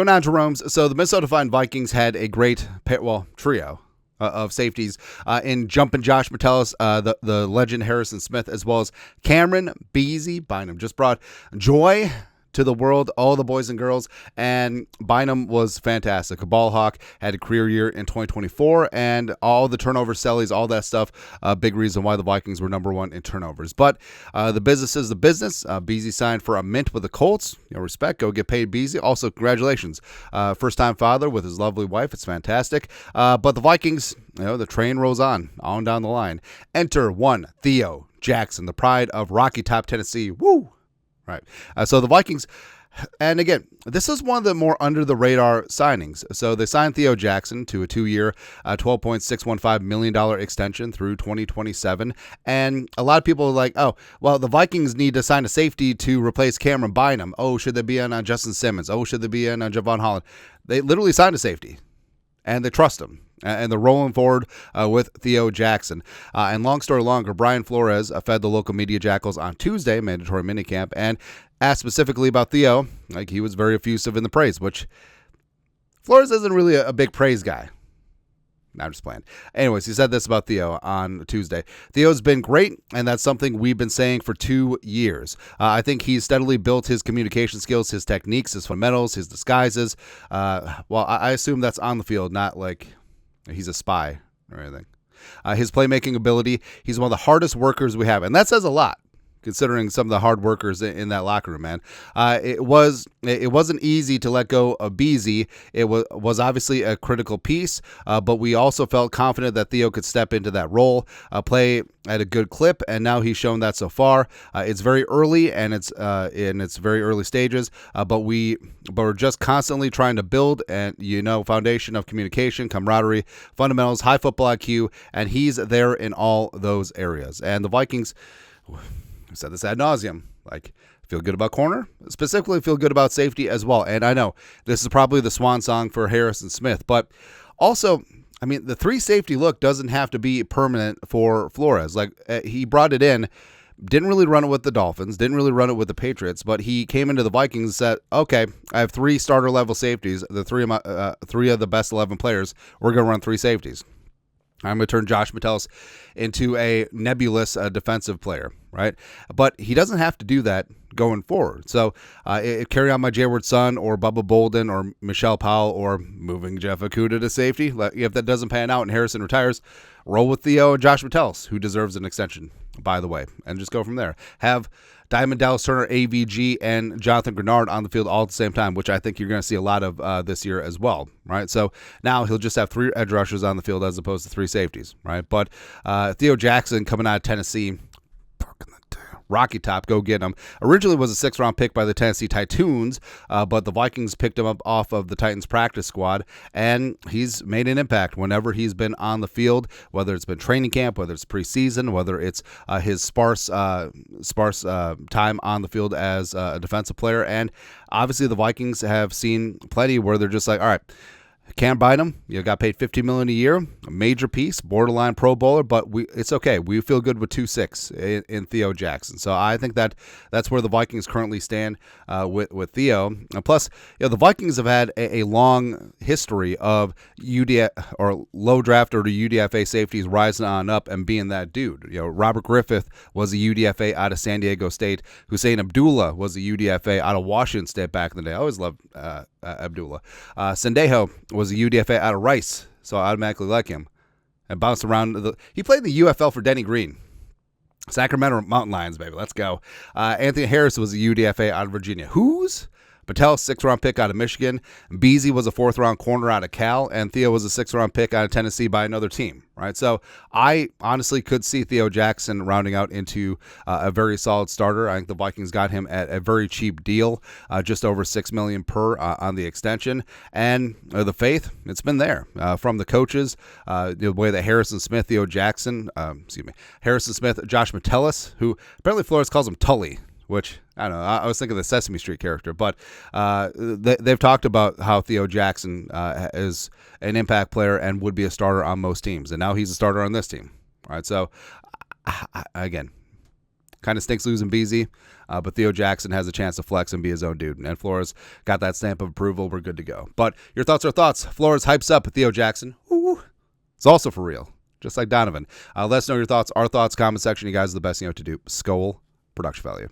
Going on to Jerome's. So the Minnesota Vikings had a great trio of safeties in jumping Josh Metellus, the legend Harrison Smith, as well as Camryn Bynum. Just brought joy to the world, all the boys and girls, and Bynum was fantastic. A ball hawk, had a career year in 2024, and all the turnover sellies, all that stuff, a big reason why the Vikings were number one in turnovers. But the business is the business. Beasley signed for a mint with the Colts. Respect, go get paid, Beasley. Also, congratulations. First-time father with his lovely wife. It's fantastic. But the Vikings, the train rolls on down the line. Enter one Theo Jackson, the pride of Rocky Top, Tennessee. Woo! Right. So the Vikings, and again, this is one of the more under-the-radar signings. So they signed Theo Jackson to a 2-year, $12.615 million extension through 2027. And a lot of people are like, oh, well, the Vikings need to sign a safety to replace Camryn Bynum. Oh, should they be on Justin Simmons? Oh, should they be on Javon Holland? They literally signed a safety, and they trust him. And they're rolling forward with Theo Jackson. And long story longer, Brian Flores fed the local media jackals on Tuesday, mandatory minicamp, and asked specifically about Theo. Like, he was very effusive in the praise, which Flores isn't really a big praise guy. I'm just playing. Anyways, he said this about Theo on Tuesday. Theo's been great, and that's something we've been saying for 2 years. I think he's steadily built his communication skills, his techniques, his fundamentals, his disguises. I assume that's on the field, not like he's a spy or anything. His playmaking ability, he's one of the hardest workers we have. And that says a lot, considering some of the hard workers in that locker room, man. It wasn't easy to let go of Beasley. It was obviously a critical piece, but we also felt confident that Theo could step into that role, play at a good clip, and now he's shown that so far. It's very early, and it's in its very early stages, but we're just constantly trying to build foundation of communication, camaraderie, fundamentals, high football IQ, and he's there in all those areas. And the Vikings, I've said this ad nauseum, feel good about corner, specifically feel good about safety as well. And I know this is probably the swan song for Harrison Smith, but also, the 3 safety look doesn't have to be permanent for Flores. He brought it in, didn't really run it with the Dolphins, didn't really run it with the Patriots, but he came into the Vikings and said, okay, I have 3 starter level safeties, the 3 of the best 11 players. We're going to run 3 safeties. I'm going to turn Josh Metellus into a nebulous defensive player, right? But he doesn't have to do that going forward. So carry on my Jayward Son or Bubba Bolden or Michelle Powell or moving Jeff Okudah to safety. If that doesn't pan out and Harrison retires, roll with Theo and Josh Metellus, who deserves an extension, by the way, and just go from there. Have Diamond Dallas Turner, AVG, and Jonathan Grenard on the field all at the same time, which I think you're going to see a lot of this year as well, right? So now he'll just have 3 edge rushers on the field as opposed to 3 safeties, right? But Theo Jackson coming out of Tennessee, Rocky Top, go get him. Originally was a 6th-round pick by the Tennessee Titans, but the Vikings picked him up off of the Titans practice squad, and he's made an impact whenever he's been on the field, whether it's been training camp, whether it's preseason, whether it's his sparse time on the field as a defensive player. And obviously the Vikings have seen plenty where they're just like, all right, Camryn Bynum, got paid $50 million a year, a major piece, borderline Pro Bowler, but it's okay. We feel good with 2.6 in Theo Jackson. So I think that's where the Vikings currently stand with Theo. And plus, the Vikings have had a long history of UDF or low draft or UDFA safeties rising on up and being that dude. Robert Griffith was a UDFA out of San Diego State. Hussein Abdullah was a UDFA out of Washington State back in the day. I always loved Abdullah. Sendejo was a UDFA out of Rice, so I automatically like him. And bounced around. He played the UFL for Denny Green. Sacramento Mountain Lions, baby. Let's go. Anthony Harris was a UDFA out of Virginia. Who's? Patel, 6th-round pick out of Michigan. Beasley was a 4th-round corner out of Cal. And Theo was a 6th-round pick out of Tennessee by another team, right? So I honestly could see Theo Jackson rounding out into a very solid starter. I think the Vikings got him at a very cheap deal, just over $6 million per on the extension. And the faith, it's been there from the coaches. The way that Harrison Smith, Josh Metellus, who apparently Flores calls him Tully, which, I don't know, I was thinking of the Sesame Street character, but they've talked about how Theo Jackson is an impact player and would be a starter on most teams, and now he's a starter on this team. All right, so, again, Kind of stinks losing Beasley, but Theo Jackson has a chance to flex and be his own dude. And Flores got that stamp of approval. We're good to go. But your thoughts are thoughts. Flores hypes up Theo Jackson. Ooh. It's also for real, just like Donovan. Let us know your thoughts. Our thoughts, comment section. You guys are the best you know what to do. Skol, production value.